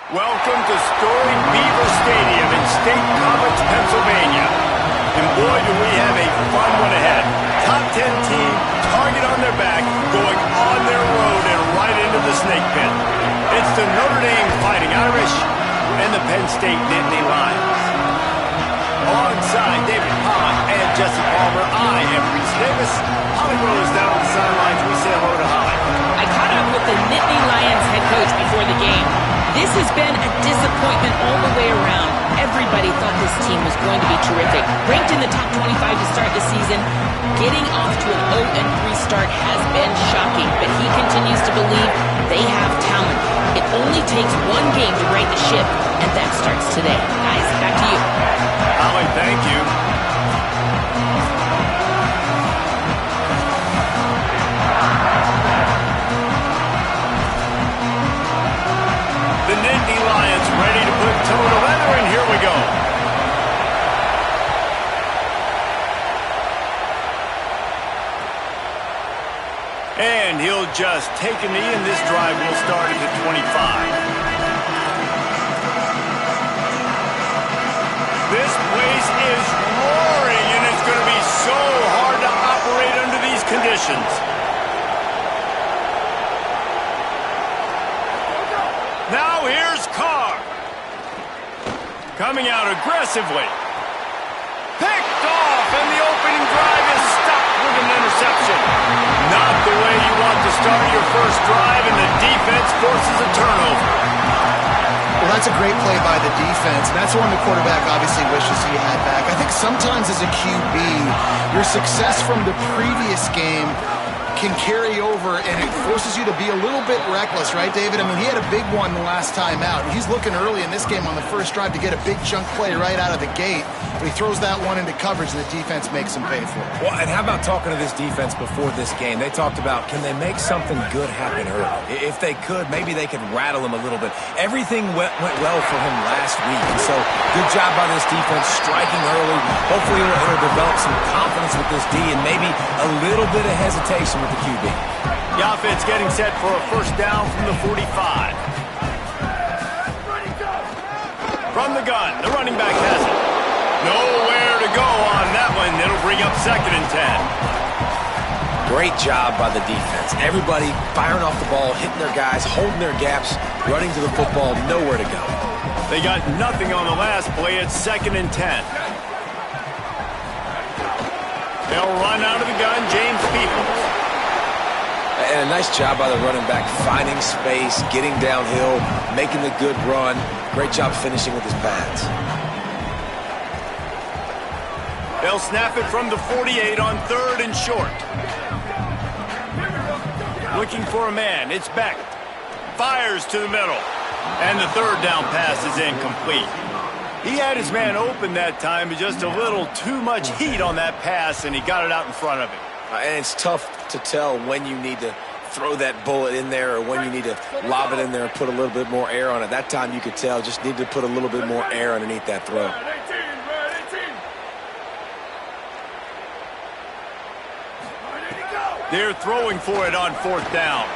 Welcome to storied Beaver Stadium in State College, Pennsylvania. And boy, do we have a fun one ahead. Top 10 team, target on their back, going on their road and right into the snake pit. It's the Notre Dame Fighting Irish and the Penn State Nittany Lions. Alongside David Pollock and Jesse Palmer, I am Reese Davis. Holly Rose down on the sidelines. We say hello to Holly. I caught up with the Nittany Lions head coach before the game. This has been a disappointment all the way around. Everybody thought this team was going to be terrific. Ranked in the top 25 to start the season, getting off to an 0-3 start has been shocking, but he continues to believe they have talent. It only takes one game to right the ship, and that starts today. Guys, back to you. Holly, thank you. The Nittany Lions ready to put toe to leather, and here we go. And he'll just take a knee, and this drive will start at the 25. This place is roaring, and it's going to be so hard to operate under these conditions. Now here's Carr. Coming out aggressively. Picked off, and the opening drive is stopped with an interception. Not the way you want to start your first drive, and the defense forces a turnover. Well, that's a great play by the defense, and that's one the quarterback obviously wishes he had back. I think sometimes as a QB, your success from the previous game can carry over, and it forces you to be a little bit reckless, right, David? I mean, he had a big one the last time out. He's looking early in this game on the first drive to get a big chunk play right out of the gate, but he throws that one into coverage, and the defense makes him pay for it. Well, and how about talking to this defense before this game? They talked about, can they make something good happen early? If they could, maybe they could rattle him a little bit. Everything went well for him last week, and so good job by this defense striking early. Hopefully it'll develop some confidence with this D and maybe a little bit of hesitation with the QB. The offense getting set for a first down from the 45. From the gun, the running back has it. Nowhere to go on that one. It'll bring up 2nd and 10. Great job by the defense. Everybody firing off the ball, hitting their guys, holding their gaps, running to the football, nowhere to go. They got nothing on the last play. It's 2nd and 10. They'll run out of the gun, James Peoples. And a nice job by the running back, finding space, getting downhill, making the good run. Great job finishing with his pads. They'll snap it from the 48 on 3rd and short. Looking for a man. It's Beck. Fires to the middle. And the 3rd down pass is incomplete. He had his man open that time, but just a little too much heat on that pass, and he got it out in front of him. And it's tough to tell when you need to throw that bullet in there or when you need to lob it in there and put a little bit more air on it. That time you could tell, just need to put a little bit more air underneath that throw. They're throwing for it on 4th down.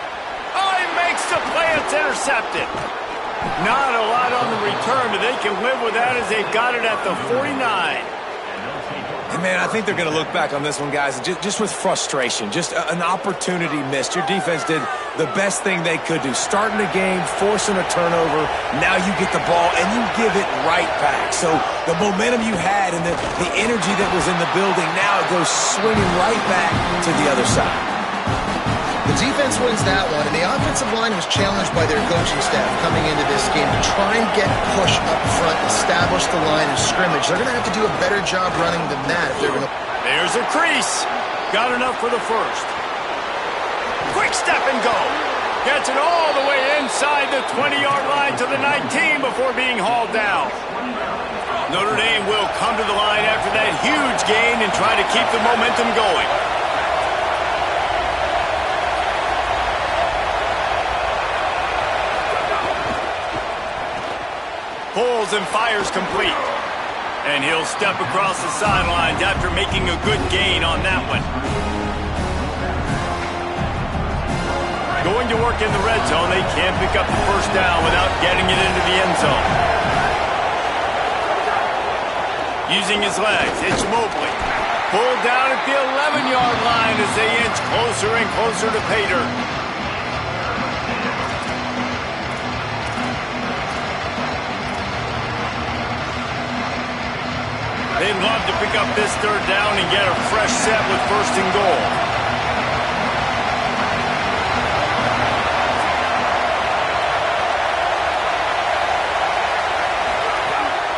Oh, he makes the play. It's intercepted. Not a lot on the return, but they can live with that as they've got it at the 49. And man, I think they're going to look back on this one, guys, just with frustration, just an opportunity missed. Your defense did the best thing they could do, starting the game, forcing a turnover. Now you get the ball, and you give it right back. So the momentum you had and the energy that was in the building, now it goes swinging right back to the other side. The defense wins that one, and the offensive line was challenged by their coaching staff coming into this game to try and get push up front, establish the line of scrimmage. They're going to have to do a better job running than that if they're going to... There's a crease. Got enough for the first. Quick step and go. Gets it all the way inside the 20-yard line to the 19 before being hauled down. Notre Dame will come to the line after that huge gain and try to keep the momentum going. Pulls and fires complete. And he'll step across the sidelines after making a good gain on that one. Going to work in the red zone, they can't pick up the first down without getting it into the end zone. Using his legs, it's Mobley. Pulled down at the 11-yard line as they inch closer and closer to pay dirt. They'd love to pick up this third down and get a fresh set with first and goal.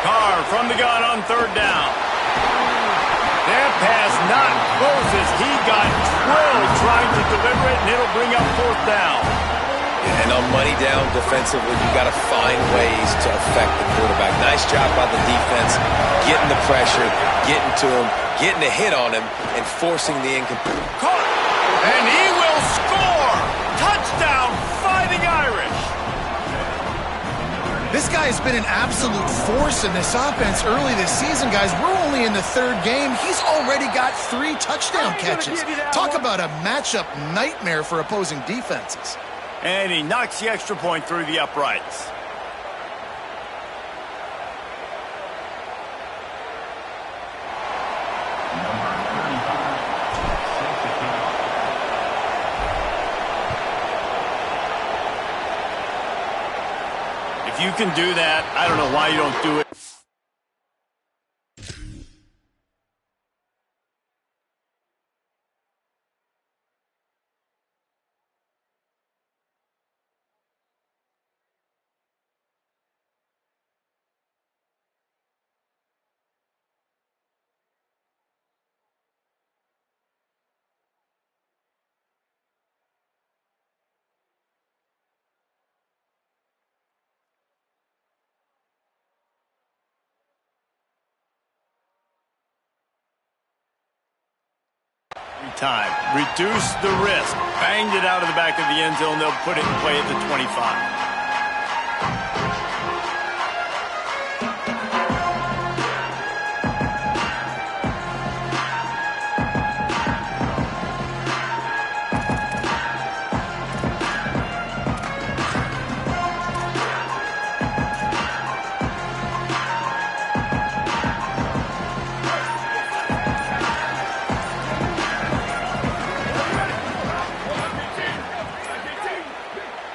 Carr from the gun on third down. That pass not close as he got drilled trying to deliver it, and it'll bring up fourth down. And on money down defensively, you got to find ways to affect the quarterback. Nice job by the defense, getting the pressure, getting to him, getting a hit on him, and forcing the incomplete. Caught, and he will score! Touchdown, Fighting Irish! This guy has been an absolute force in this offense early this season, guys. We're only in the third game. He's already got 3 touchdown catches. Talk about a matchup nightmare for opposing defenses. And he knocks the extra point through the uprights. If you can do that, I don't know why you don't do it. Time. Reduce the risk. Banged it out of the back of the end zone. They'll put it in play at the 25.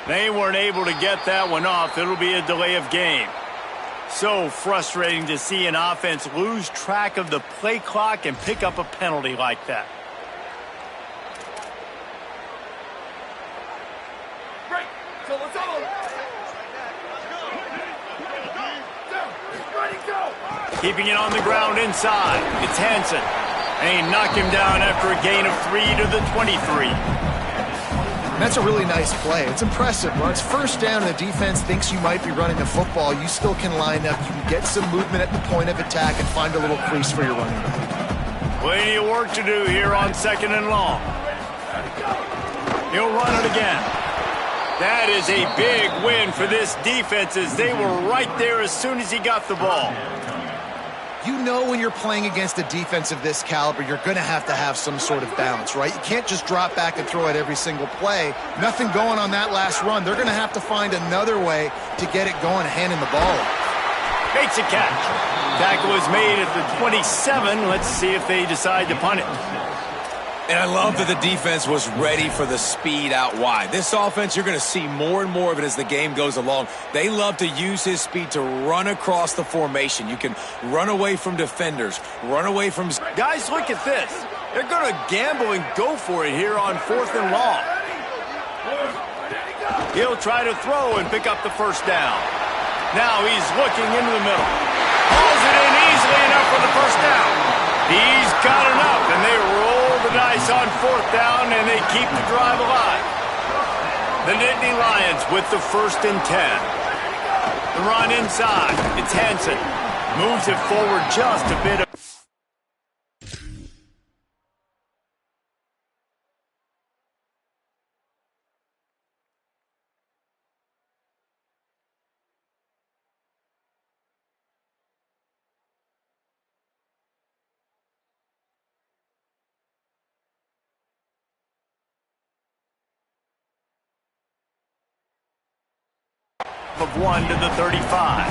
They weren't able to get that one off. It'll be a delay of game. So frustrating to see an offense lose track of the play clock and pick up a penalty like that. Keeping it on the ground inside. It's Hansen. And he knocked him down after a gain of 3 to the 23. That's a really nice play. It's impressive. When it's first down and the defense thinks you might be running the football, you still can line up. You can get some movement at the point of attack and find a little crease for your running back. Plenty of work to do here on 2nd and long. He'll run it again. That is a big win for this defense as they were right there as soon as he got the ball. You know when you're playing against a defense of this caliber, you're going to have some sort of balance, right? You can't just drop back and throw it every single play. Nothing going on that last run. They're going to have to find another way to get it going, handing the ball off. Makes a catch. Tackle is made at the 27. Let's see if they decide to punt it. And I love that the defense was ready for the speed out wide. This offense, you're going to see more and more of it as the game goes along. They love to use his speed to run across the formation. You can run away from defenders, run away from... Guys, look at this. They're going to gamble and go for it here on 4th and long. He'll try to throw and pick up the first down. Now he's looking into the middle. Hauls it in easily enough for the first down. He's got enough, and they roll the dice on 4th down, and they keep the drive alive. The Nittany Lions with the 1st and 10. The run inside. It's Hansen. Moves it forward just a bit. of 1 to the 35.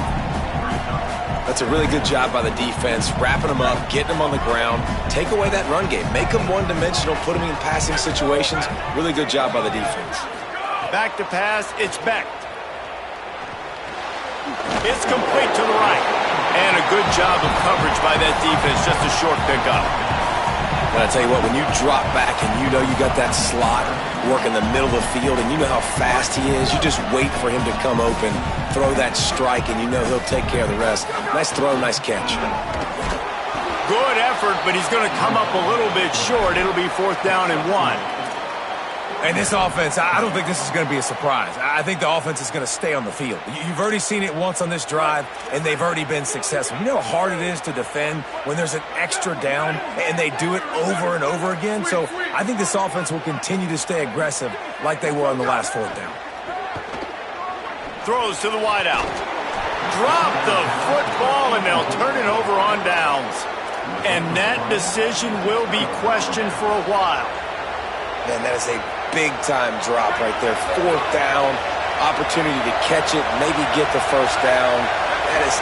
That's a really good job by the defense, wrapping them up, getting them on the ground, take away that run game, make them one-dimensional, put them in passing situations. Really good job by the defense. Back to pass, it's Beck. It's complete to the right. And a good job of coverage by that defense, just a short pickup. And I tell you what, when you drop back and you know you got that slot work in the middle of the field and you know how fast he is, you just wait for him to come open, throw that strike, and you know he'll take care of the rest. Nice throw, nice catch. Good effort, but he's going to come up a little bit short. It'll be 4th down and 1. And this offense, I don't think this is going to be a surprise. I think the offense is going to stay on the field. You've already seen it once on this drive, and they've already been successful. You know how hard it is to defend when there's an extra down, and they do it over and over again? So I think this offense will continue to stay aggressive like they were on the last 4th down. Throws to the wideout. Drop the football, and they'll turn it over on downs. And that decision will be questioned for a while. Man, that is a big-time drop right there. 4th down, opportunity to catch it, maybe get the 1st down. That is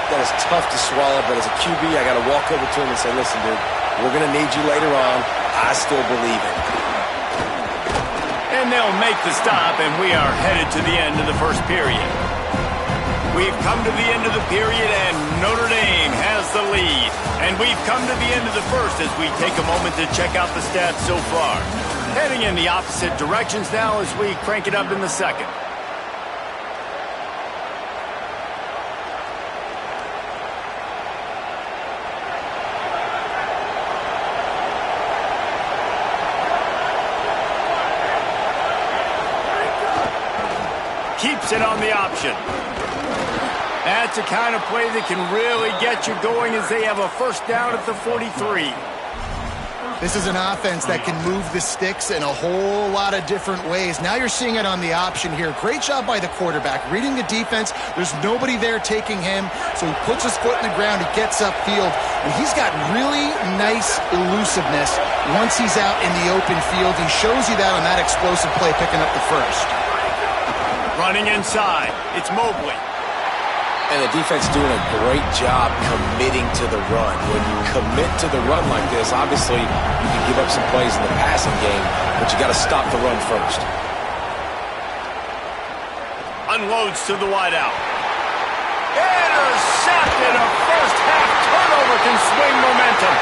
tough to swallow, but as a QB, I got to walk over to him and say, listen, dude, we're going to need you later on. I still believe it. And they'll make the stop, and we are headed to the end of the first period. We've come to the end of the period, and Notre Dame has the lead. And we've come to the end of the first as we take a moment to check out the stats so far. Heading in the opposite directions now as we crank it up in the second. Keeps it on the option. That's the kind of play that can really get you going as they have a 1st down at the 43. This is an offense that can move the sticks in a whole lot of different ways. Now you're seeing it on the option here. Great job by the quarterback. Reading the defense, there's nobody there taking him, so he puts his foot in the ground, he gets upfield, and he's got really nice elusiveness once he's out in the open field. He shows you that on that explosive play, picking up the 1st. Running inside, it's Mobley. And the defense doing a great job committing to the run. When you commit to the run like this, obviously you can give up some plays in the passing game, but you got to stop the run first. Unloads to the wideout. Intercepted. A first-half turnover can swing momentum.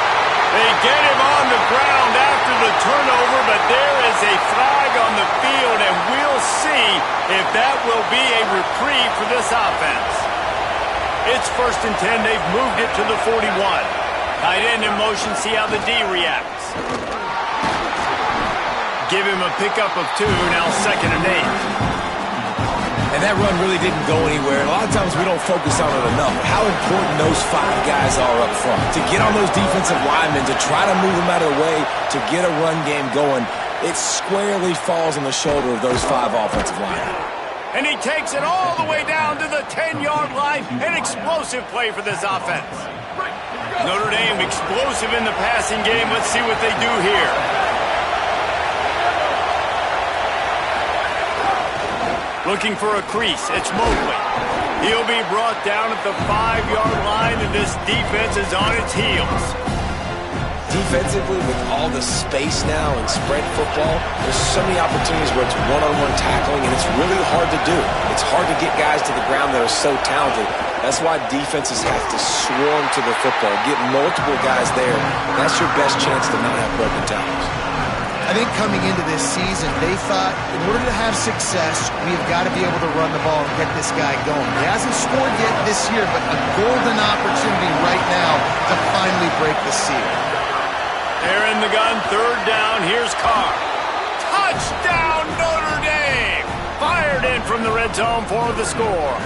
They get him on the ground after the turnover, but there is a flag on the field, and we'll see if that will be a reprieve for this offense. It's 1st and 10. They've moved it to the 41. Tight end in motion. See how the D reacts. Give him a pickup of 2. Now 2nd and 8. And that run really didn't go anywhere. A lot of times we don't focus on it enough. How important those 5 guys are up front. To get on those defensive linemen, to try to move them out of the way, to get a run game going, it squarely falls on the shoulder of those 5 offensive linemen. And he takes it all the way down to the 10-yard line. An explosive play for this offense. Notre Dame explosive in the passing game. Let's see what they do here. Looking for a crease. It's Mobley. He'll be brought down at the 5-yard line, and this defense is on its heels. Defensively, with all the space now and spread football, there's so many opportunities where it's one-on-one tackling, and it's really hard to do. It's hard to get guys to the ground that are so talented. That's why defenses have to swarm to the football, get multiple guys there. That's your best chance to not have broken tackles. I think coming into this season, they thought in order to have success, we've got to be able to run the ball and get this guy going. He hasn't scored yet this year, but a golden opportunity right now to finally break the seal. They're in the gun, 3rd down. Here's Carr. Touchdown, Notre Dame! Fired in from the red zone for the score.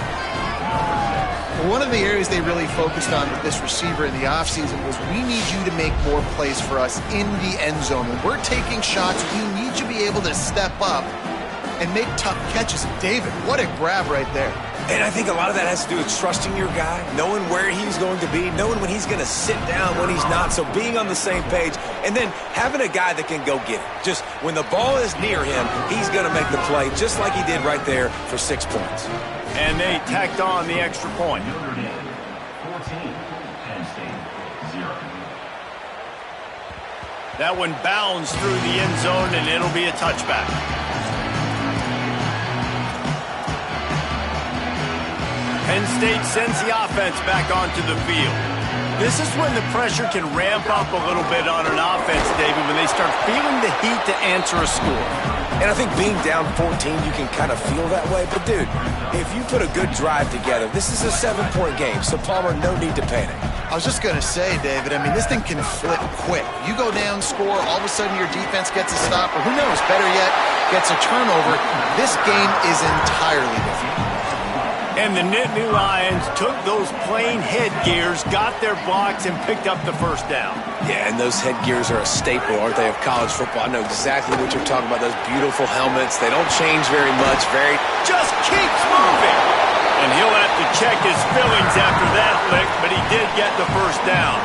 One of the areas they really focused on with this receiver in the offseason was we need you to make more plays for us in the end zone. When we're taking shots, we need you to be able to step up and make tough catches. David, what a grab right there. And I think a lot of that has to do with trusting your guy, knowing where he's going to be, knowing when he's going to sit down, when he's not. So being on the same page, and then having a guy that can go get it. Just when the ball is near him, he's going to make the play, just like he did right there for 6 points. And they tacked on the extra point. Notre Dame, 14, Penn State, 0. That one bounds through the end zone, and it'll be a touchback. Penn State sends the offense back onto the field. This is when the pressure can ramp up a little bit on an offense, David, when they start feeling the heat to answer a score. And I think being down 14, you can kind of feel that way. But, dude, if you put a good drive together, this is a 7-point game. So, Palmer, no need to panic. I was just going to say, David, I mean, this thing can flip quick. You go down, score, all of a sudden your defense gets a stop, or who knows, better yet, gets a turnover. This game is entirely different. And the Nittany Lions took those plain headgears, got their blocks, and picked up the first down. Yeah, and those headgears are a staple, aren't they, of college football? I know exactly what you're talking about, those beautiful helmets. They don't change very much. Just keeps moving. And he'll have to check his feelings after that lick, but he did get the first down.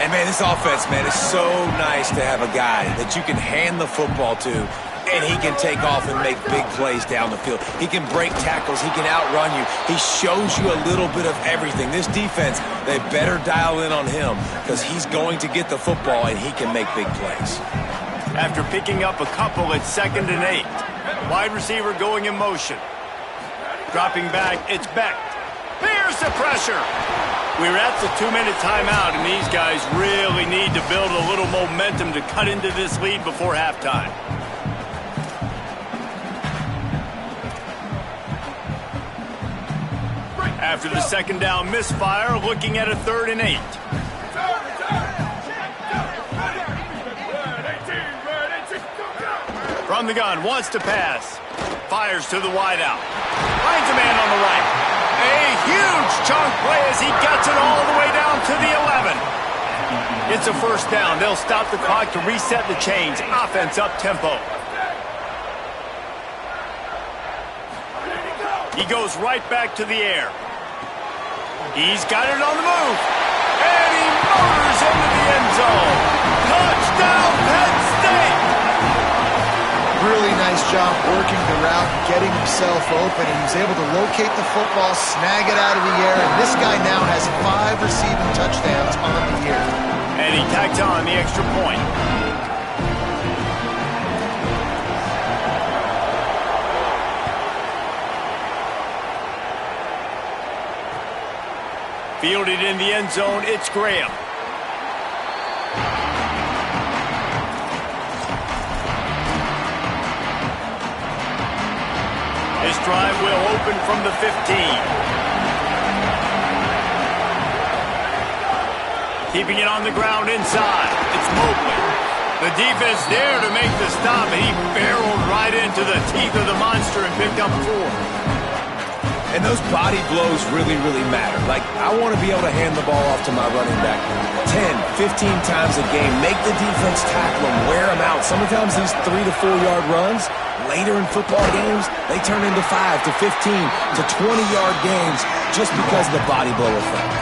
And, man, this offense, man, is so nice to have a guy that you can hand the football to, and he can take off and make big plays down the field. He can break tackles. He can outrun you. He shows you a little bit of everything. This defense, they better dial in on him because he's going to get the football, and he can make big plays. After picking up a couple, it's 2nd and 8. Wide receiver going in motion. Dropping back, it's Beck. Here's the pressure. We're at the 2-minute timeout, and these guys really need to build a little momentum to cut into this lead before halftime. After the 2nd down misfire, looking at a 3rd and 8. From the gun, wants to pass. Fires to the wideout. Finds a man on the right. A huge chunk play as he gets it all the way down to the 11. It's a first down. They'll stop the clock to reset the chains. Offense up tempo. He goes right back to the air. He's got it on the move. And he motors into the end zone. Touchdown, Penn State! Really nice job working the route, getting himself open, and he's able to locate the football, snag it out of the air, and this guy now has 5 receiving touchdowns on the year. And he tacked on the extra point. Fielded in the end zone, it's Graham. This drive will open from the 15. Keeping it on the ground inside. It's Mobley. The defense there to make the stop. He barreled right into the teeth of the monster and picked up 4. And those body blows really, really matter. Like, I want to be able to hand the ball off to my running back 10, 15 times a game. Make the defense tackle them, wear them out. Sometimes these 3 to 4 yard runs, later in football games, they turn into 5 to 15 to 20 yard games just because of the body blow effect.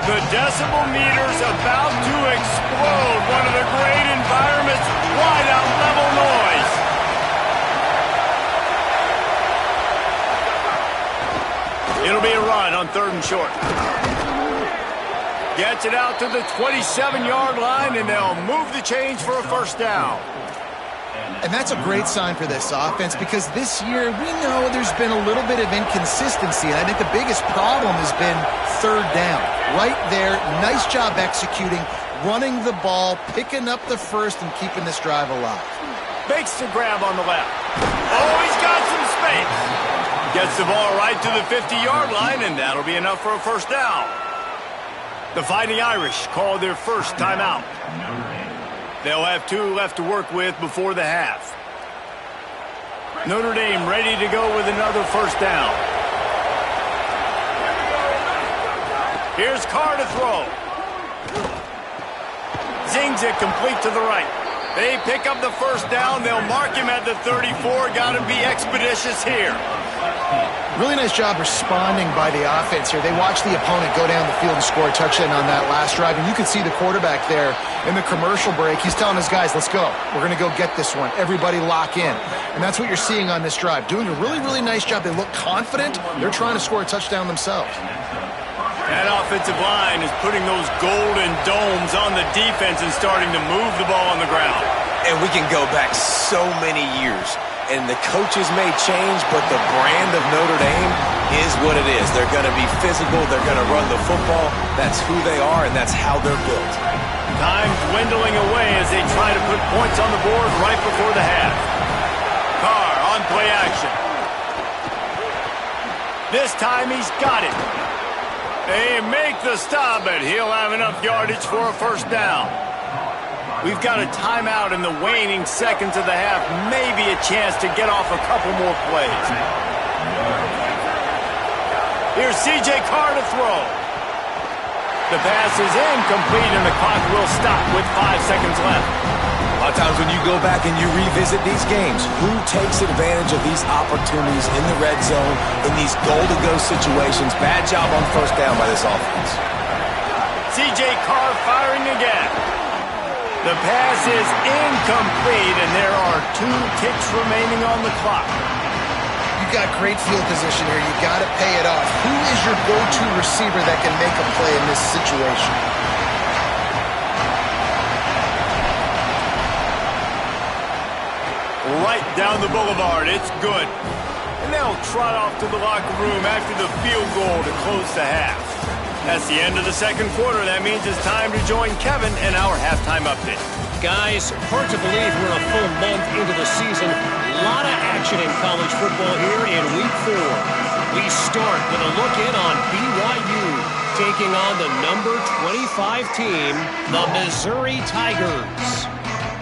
The decibel meter's about to explode. One of the great environments, wide out level noise. It'll be a run on 3rd and short. Gets it out to the 27-yard line, and they'll move the chains for a first down. And that's a great sign for this offense because this year we know there's been a little bit of inconsistency. And I think the biggest problem has been 3rd down. Right there, nice job executing, running the ball, picking up the first, and keeping this drive alive. Makes the grab on the left. Oh, he's got some space. Gets the ball right to the 50-yard line, and that'll be enough for a first down. The Fighting Irish call their first timeout. They'll have 2 left to work with before the half. Notre Dame ready to go with another first down. Here's Carr to throw. Zings it complete to the right. They pick up the first down. They'll mark him at the 34. Got to be expeditious here. Really nice job responding by the offense here. They watched the opponent go down the field and score a touchdown on that last drive. And you can see the quarterback there in the commercial break. He's telling his guys, let's go. We're going to go get this one. Everybody lock in. And that's what you're seeing on this drive. Doing a really, really nice job. They look confident. They're trying to score a touchdown themselves. That offensive line is putting those golden domes on the defense and starting to move the ball on the ground. And we can go back so many years. And the coaches may change, but the brand of Notre Dame is what it is. They're going to be physical. They're going to run the football. That's who they are, and that's how they're built. Time dwindling away as they try to put points on the board right before the half. Carr on play action. This time he's got it. They make the stop, but he'll have enough yardage for a first down. We've got a timeout in the waning seconds of the half. Maybe a chance to get off a couple more plays. Here's C.J. Carr to throw. The pass is incomplete, and the clock will stop with 5 seconds left. A lot of times when you go back and you revisit these games, who takes advantage of these opportunities in the red zone, in these goal-to-go situations? Bad job on first down by this offense. C.J. Carr firing again. The pass is incomplete, and there are 2 ticks remaining on the clock. You've got great field position here. You got to pay it off. Who is your go-to receiver that can make a play in this situation? Right down the boulevard. It's good. And they'll trot off to the locker room after the field goal to close the half. That's the end of the second quarter. That means it's time to join Kevin in our halftime update. Guys, hard to believe we're a full month into the season. A lot of action in college football here in Week 4. We start with a look in on BYU, taking on the number 25 team, the Missouri Tigers.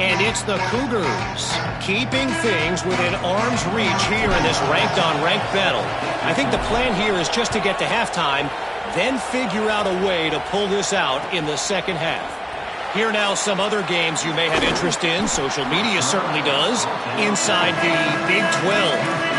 And it's the Cougars, keeping things within arm's reach here in this ranked-on-ranked battle. I think the plan here is just to get to halftime, then figure out a way to pull this out in the second half. Here now some other games you may have interest in. Social media certainly does. Inside the Big 12.